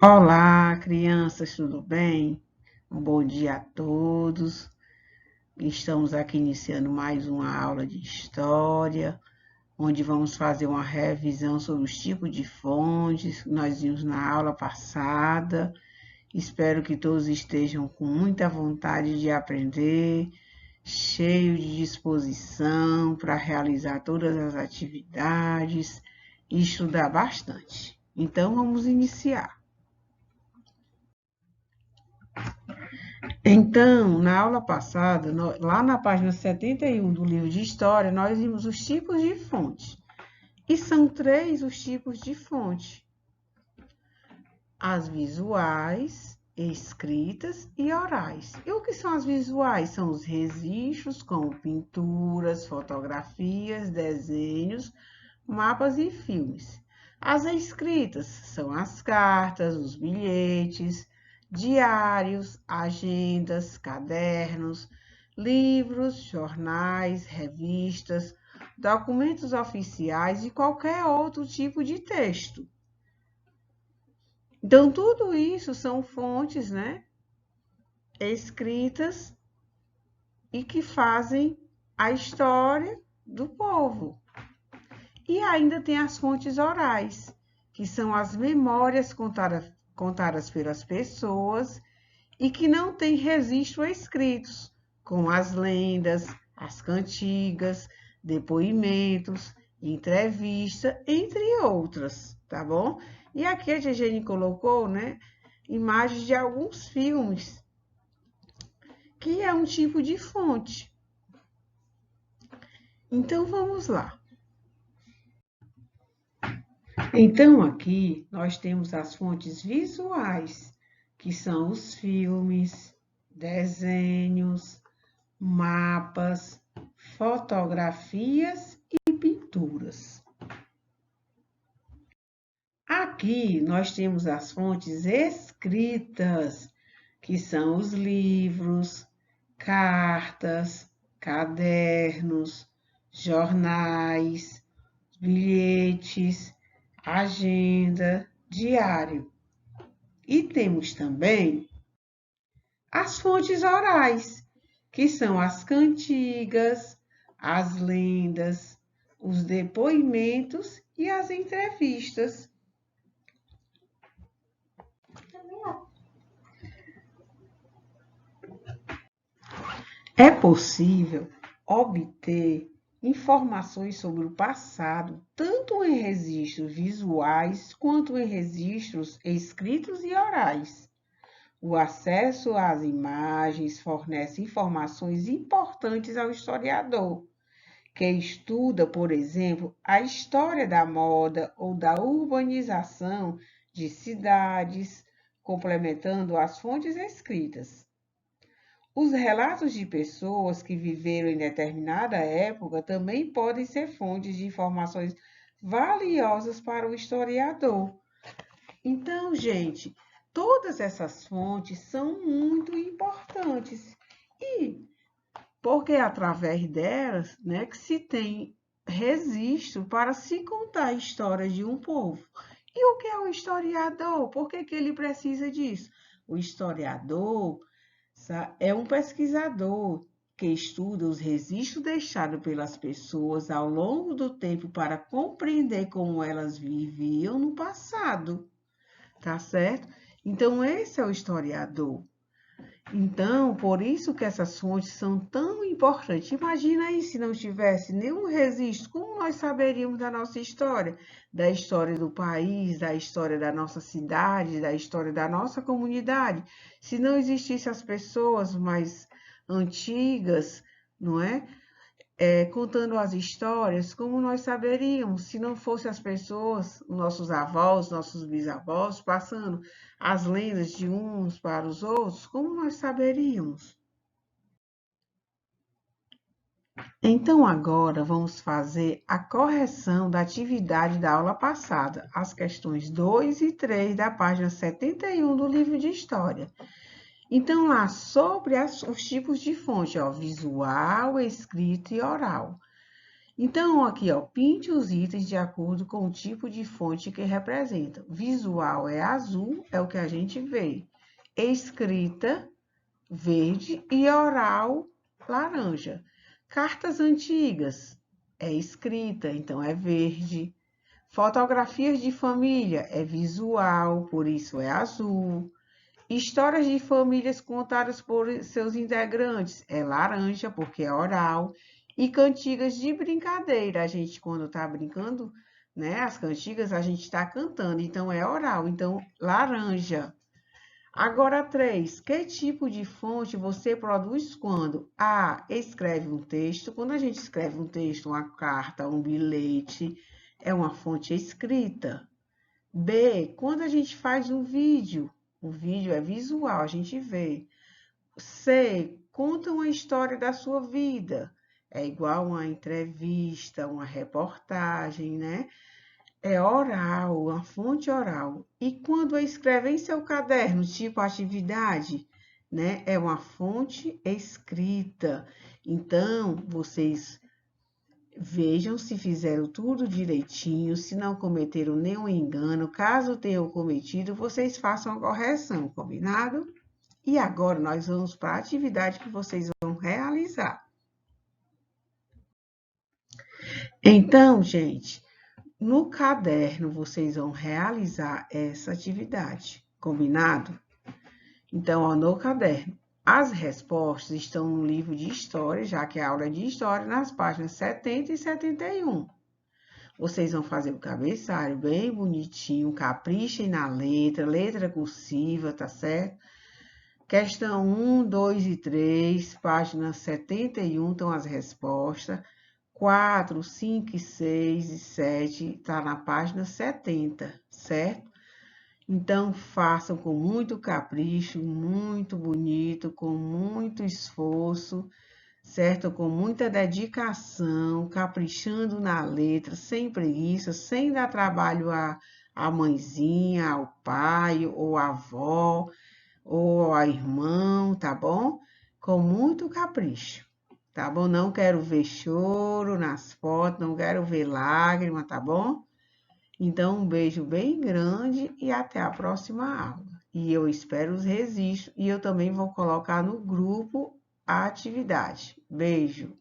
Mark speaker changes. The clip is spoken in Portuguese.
Speaker 1: Olá, crianças, tudo bem? Um bom dia a todos. Estamos aqui iniciando mais uma aula de história, onde vamos fazer uma revisão sobre os tipos de fontes que nós vimos na aula passada. Espero que todos estejam com muita vontade de aprender, cheio de disposição para realizar todas as atividades e estudar bastante. Então, vamos iniciar. Então, na aula passada, lá na página 71 do livro de História, nós vimos os tipos de fonte. E são 3 os tipos de fonte: as visuais, escritas e orais. E o que são as visuais? São os registros, como pinturas, fotografias, desenhos, mapas e filmes. As escritas são as cartas, os bilhetes, diários, agendas, cadernos, livros, jornais, revistas, documentos oficiais e qualquer outro tipo de texto. Então, tudo isso são fontes, né, escritas e que fazem a história do povo. E ainda tem as fontes orais, que são as memórias contadas pelas pessoas e que não têm registro escritos, como as lendas, as cantigas, depoimentos, entrevista, entre outras, tá bom? E aqui a Gegene colocou, né, imagens de alguns filmes, que é um tipo de fonte. Então, vamos lá. Então, aqui nós temos as fontes visuais, que são os filmes, desenhos, mapas, fotografias e pinturas. Aqui nós temos as fontes escritas, que são os livros, cartas, cadernos, jornais, bilhetes, agenda, diário. E temos também as fontes orais, que são as cantigas, as lendas, os depoimentos e as entrevistas. É possível obter informações sobre o passado, tanto em registros visuais quanto em registros escritos e orais. O acesso às imagens fornece informações importantes ao historiador, que estuda, por exemplo, a história da moda ou da urbanização de cidades, complementando as fontes escritas. Os relatos de pessoas que viveram em determinada época também podem ser fontes de informações valiosas para o historiador. Então, gente, todas essas fontes são muito importantes e porque é através delas, né, que se tem registro para se contar a história de um povo. E o que é o historiador? Por que ele precisa disso? O historiador é um pesquisador que estuda os registros deixados pelas pessoas ao longo do tempo para compreender como elas viviam no passado, tá certo? Então, esse é o historiador. Então, por isso que essas fontes são tão importantes. Imagina aí se não tivesse nenhum registro, como nós saberíamos da nossa história, da história do país, da história da nossa cidade, da história da nossa comunidade, se não existissem as pessoas mais antigas, não é? Contando as histórias, como nós saberíamos se não fossem as pessoas, nossos avós, nossos bisavós, passando as lendas de uns para os outros, como nós saberíamos? Então, agora vamos fazer a correção da atividade da aula passada, as questões 2 e 3 da página 71 do livro de História. Então, lá sobre os tipos de fonte, ó, visual, escrita e oral. Então, aqui, ó, pinte os itens de acordo com o tipo de fonte que representa. Visual é azul, é o que a gente vê. Escrita, verde e oral, laranja. Cartas antigas é escrita, então é verde. Fotografias de família é visual, por isso é azul. Histórias de famílias contadas por seus integrantes é laranja, porque é oral. E cantigas de brincadeira, a gente quando está brincando, né, as cantigas a gente está cantando, então é oral, então laranja. Agora, 3. Que tipo de fonte você produz quando? A. Escreve um texto. Quando a gente escreve um texto, uma carta, um bilhete, é uma fonte escrita. B. Quando a gente faz um vídeo, o vídeo é visual, a gente vê. C. Conta uma história da sua vida. É igual uma entrevista, uma reportagem, né? É oral, uma fonte oral. E quando escreve em seu caderno, tipo atividade, né? É uma fonte escrita. Então, vocês vejam se fizeram tudo direitinho, se não cometeram nenhum engano. Caso tenham cometido, vocês façam a correção, combinado? E agora nós vamos para a atividade que vocês vão realizar. Então, gente, no caderno, vocês vão realizar essa atividade, combinado? Então, ó, no caderno, as respostas estão no livro de história, já que é a aula de história, nas páginas 70 e 71. Vocês vão fazer o cabeçalho bem bonitinho, caprichem na letra, letra cursiva, tá certo? Questão 1, 2 e 3, páginas 71, estão as respostas. 4, 5, 6 e 7 está na página 70, certo? Então, façam com muito capricho, muito bonito, com muito esforço, certo? Com muita dedicação, caprichando na letra, sem preguiça, sem dar trabalho à mãezinha, ao pai, ou à avó, ou ao irmão, tá bom? Com muito capricho. Tá bom? Não quero ver choro nas fotos, não quero ver lágrima, tá bom? Então, um beijo bem grande e até a próxima aula. E eu espero os registros e eu também vou colocar no grupo a atividade. Beijo!